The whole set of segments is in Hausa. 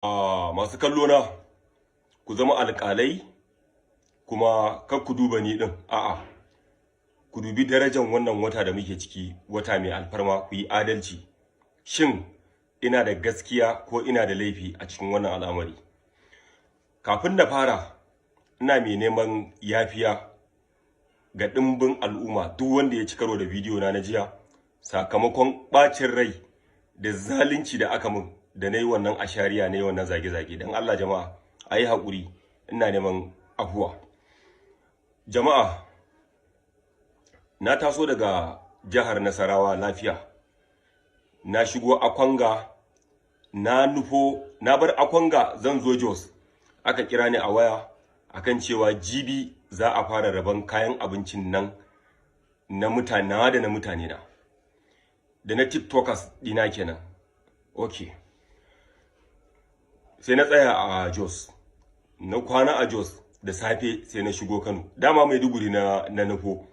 Masu kallo na ku zama alƙalai kuma kar ku duba ni din, a'a ku dubi darajar wannan wata da muke ciki, wata mai alfarma, ku yi adalci. Shin ina da gaskiya ko ina da laifi a cikin wannan al'amari? Kafin na fara, ina mai neman yafiya ga dimbin al'umma, duk wanda ya ci karo da bidiyo na jiya sakamakon bacin rai da zalunci da aka mun da nayi wannan ashariya, nayi wannan zage-zage. Dan Allah jama'a ayi hakuri, ina neman afuwa. Jama'a, na taso daga jihar Nasarawa lafiya, na shigo Akwanga, na bar Akwanga zan zo Jos. Aka kira ni a waya akan cewa jibi za a fara rabon kayan abincin nan na mutane da na mutane na, da na tiktokers dina kenan. Okay, sai na tsaya a Jos, na kwana a Jos, da safe sai na shigo Kano. Dama Maiduguri na nufo,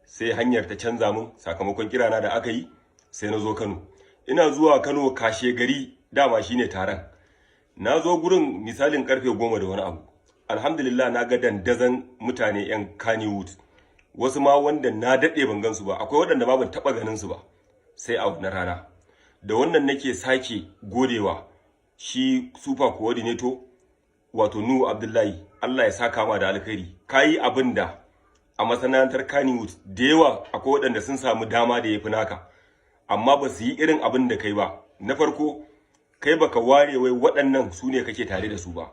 sai hanyar ta canza mun sakamakon kirana da aka yi, sai na zo Kano. Ina zuwa Kano kashe gari, dama shine taron. Na zo gurin misalin karfe 10 da wani abu. Alhamdulillah na ga dandazan mutane yan Kannywood, wasu ma wanda na dade ban gansu ba, akwai waɗanda ma ban taba ganin su ba sai a wannan rana. Da wannan nake sake godewa shi super coordinator wato Nuhu Abdullahi, Allah ya saka ma da alkhairi. Kai abinda a masana'antar Kannywood da yawa akwai waɗanda sun samu dama da yafi naka, amma ba su yi irin abin da kai ba. Na farko, kai baka ware wai waɗannan su ne kake tare da su ba,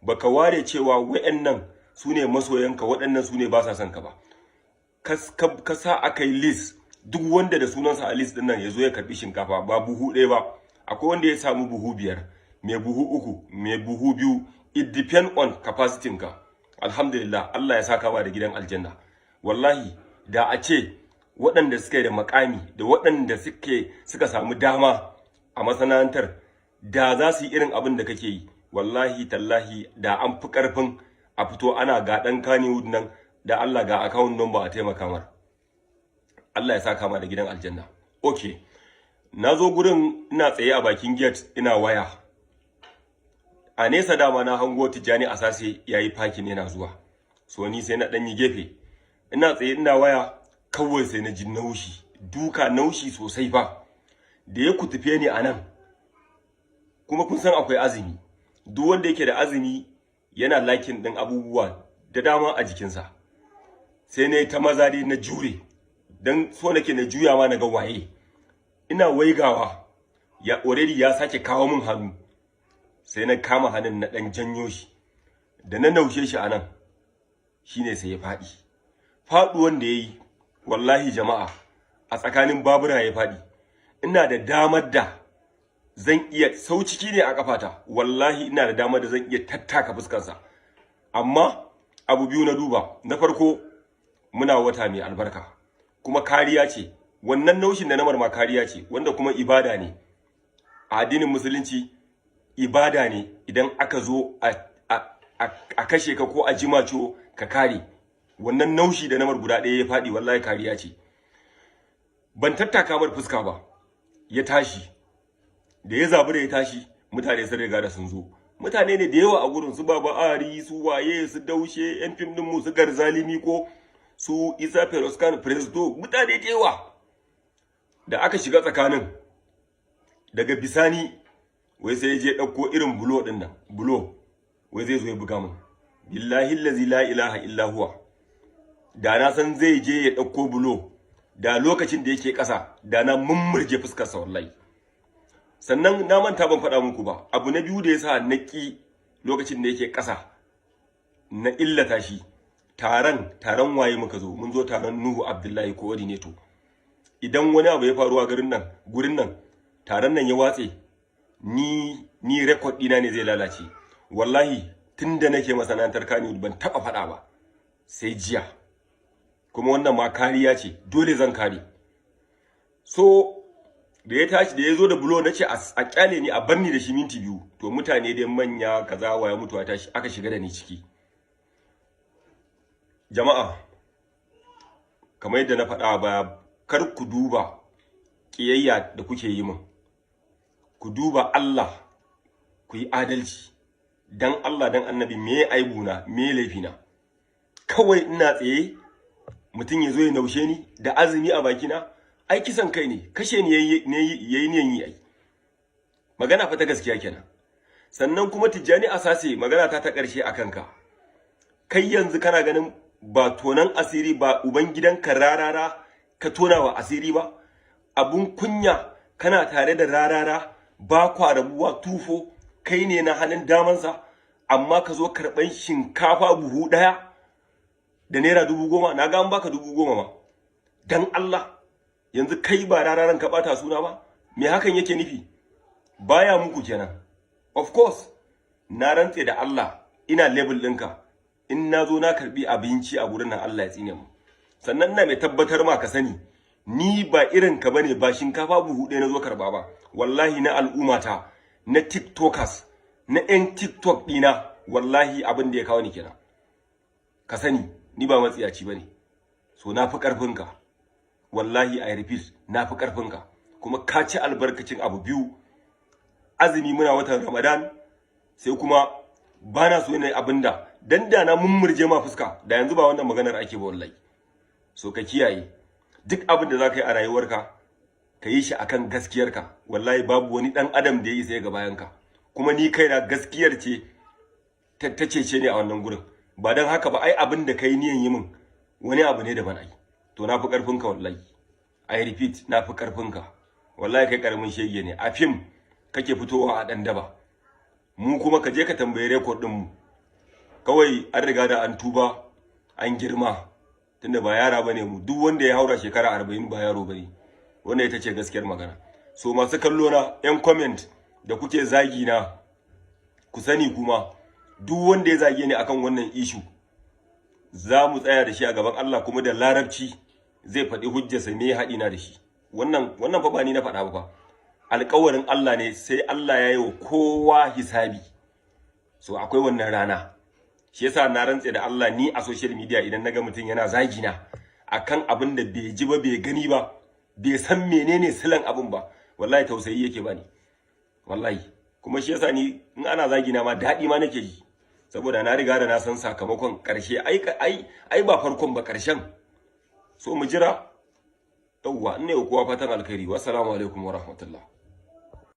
baka ware cewa waɗannan su ne masoyanka, waɗannan su ne ba sa son ka ba. Ka sa aka yi list, duk wanda da sunansa a list din nan ya zo ya karbi shinkafa, ba buhu ɗaya ba. Akwai wanda ya samu buhu 5, mai buhu 3, mai buhu 2. It depend on capacity ka. Alhamdulillah, Allah ya saka ba da gidan aljanna. Wallahi da a ce waɗanda suke da makami da waɗanda suka samu dama a masana'antar da za su yi irin abin da kake yi, wallahi tallahi da an fi ƙarfin a fito ana ga ɗan Kannywood nan da Allah ga account number a taimaka mar. Allah ya saka ma da gidan aljanna. Okay, na zo gurin ina tsaye a bakin gate ina waya. A nesa dama na hango Tijjani Asase yayi parking yana zuwa, so ni sai na ɗan yi gefe. Ina tsaye ina waya, kawai sai na ji naushi, duka naushi sosai fa, da ya kutufe ni a nan. Kuma kun san akwai azumi, duk wanda yake da azumi yana lakin ɗin abubuwa da dama a jikinsa. Sai na yi ta maza dai na jure, don so nake na juya ma na ga waye. Ina waigawa, ya already ya sake kawo min hannu, sai na kama hannun na ɗan janyo shi, da na naushe shi a nan, shine sai ya faɗi. Faɗuwan da ya yi, wallahi jama'a, a tsakanin babura ya faɗi. Ina da damar da zan iya, sau ciki ne a kafata, wallahi ina da damar da zan iya tattaka fuskarsa. Amma abu biyu na duba. Na farko, muna wata mai albarka, kuma kariya ce. Wannan naushin da na marma kariya ce, wanda kuma ibada ne. A addinin musulunci ibada ne idan aka zo a kashe ka ko a jima ciwo ka kare. Wannan naushi da namar guda ɗaya ya faɗi, wallahi kariya ce. Ban tattaka mar fuska ba, ya tashi. Da ya zabura ya tashi, mutane sun riga da sun zo. Mutane ne da yawa a gurin, su Baba Ari, su waye, su Daushe, yan fim din mu, su Garzalimi ko su Isa Feroskan Presto, mutane da yawa. Da aka shiga tsakanin, daga bisani wai sai ya je ɗauko irin bulo ɗin nan, bulo, wai zai zo ya buga mun. Billahi allazi la ilaha illa huwa, da na san zai je ya ɗauko bulo, da lokacin da yake ƙasa da na mummurje fuskarsa wallahi. Sannan na manta ban faɗa muku ba, abu na biyu da yasa na ƙi lokacin da yake ƙasa na illata shi, taron waye muka zo, mun zo taron Nuhu Abdullahi coordinator. Idan wani abu ya faru a gurin nan, taron nan ya watse, ni record ɗina ne zai lalace. Wallahi tunda nake masana'antar Kannywood ban taɓa faɗa ba sai jiya, kuma wannan ma kariya ce, dole zan kare. So da ya tashi, da ya zo da bulo, na ce a kyale ni, a bar ni da shi minti 2. To mutane dai manya kaza waya mutuwa tashi, aka shiga da ni ciki. Jama'a, kamar yadda na faɗa ba, kar ku duba ƙiyayya da kuke yi min, ku duba Allah ku yi adalci dan Allah dan Annabi, me aibuna me laifina? Kawai ina tsaye mutum ya zo ya naushe ni da azumi a bakina, ai kisan kai ne, kashe ni yayi niyan yi ai. Magana fa ta gaskiya kenan. Sannan kuma Tijjani Asase, magana ta ƙarshe a kanka. Kai yanzu kana ganin ba tonan asiri ba uban gidanka rarara ka tona wa asiri ba? Abun kunya kana tare da rarara ba kwa rabuwa tufo, kai ne na hannun damansa, amma ka zo karɓan shinkafa buhu ɗaya da naira 10,000. Na ga an baka 10,000 ma. Dan Allah, yanzu kai ba rararan ka ɓata suna ba? Me hakan yake nufi? Baya muku kenan. Of course, na rantse da Allah ina level ɗinka. In na zo na karɓi abinci a gurin nan, Allah ya tsine mu. Sannan ina mai tabbatar ma ka sani, ni ba irin ka bane, ba shinkafa buhu ɗaya na zo karɓa ba. Wallahi na al'ummata, na tiktokers, na 'yan tiktok ɗina, wallahi abin da ya kawo ni kenan. Ka sani, ni ba matsiyaci bane. So na fi ƙarfinka. Wallahi I repeat, na fi ƙarfinka. Kuma ka ci albarkacin abu biyu. Azumi muna watan Ramadan, sai kuma bana so ne abinda dan da na mummurje ma fuska da yanzu ba wannan maganar ake ba wallahi. So ka kiyaye duk abin da zaka yi a rayuwarka, ka yi shi akan gaskiyarka. Wallahi babu wani dan adam da ya yi sai ga bayanka. Kuma ni kaina gaskiyar ce ta cece ne a wannan gurin. Ba dan haka ba ai abin da kai niyan yi min wani abu ne daban ai. To na fi karfinka wallahi. I repeat, na fi karfinka. Wallahi kai karamin shege ne. A fim kake fitowa a dan daba. Mu kuma ka je ka tambayi record din mu. Kawai an riga da an tuba, an girma. Tunda ba yara bane mu. Duk wanda ya haura shekara 40 ba yaro bane. Wannan ita ce gaskiyar magana. So masu kallo na, yan comment da kuke zagi na, ku sani kuma duk wanda ya zage ni akan wannan issue, za mu tsaya da shi a gaban Allah, kuma da larabci zai faɗi hujjarsa me haɗi na da shi. Wannan fa ba ni na faɗa ba. Alƙawarin Allah ne, sai Allah ya yi wa kowa hisabi. So akwai wannan rana. Shi yasa na rantse da Allah, ni a social media idan naga mutum yana zagi na akan abin da bai ji ba, bai gani ba, bai san menene silan abin ba, wallahi tausayi yake bani. Wallahi. Kuma shi yasa ni in ana zagi na ma daɗi ma nake ji. Saboda na riga da na san sakamakon ƙarshe. Ai ba farkon ba, ƙarshen. So mu jira. Yawwa, ina yi kowa fatan alkhairi. Wassalamu alaikum wa rahmatullah.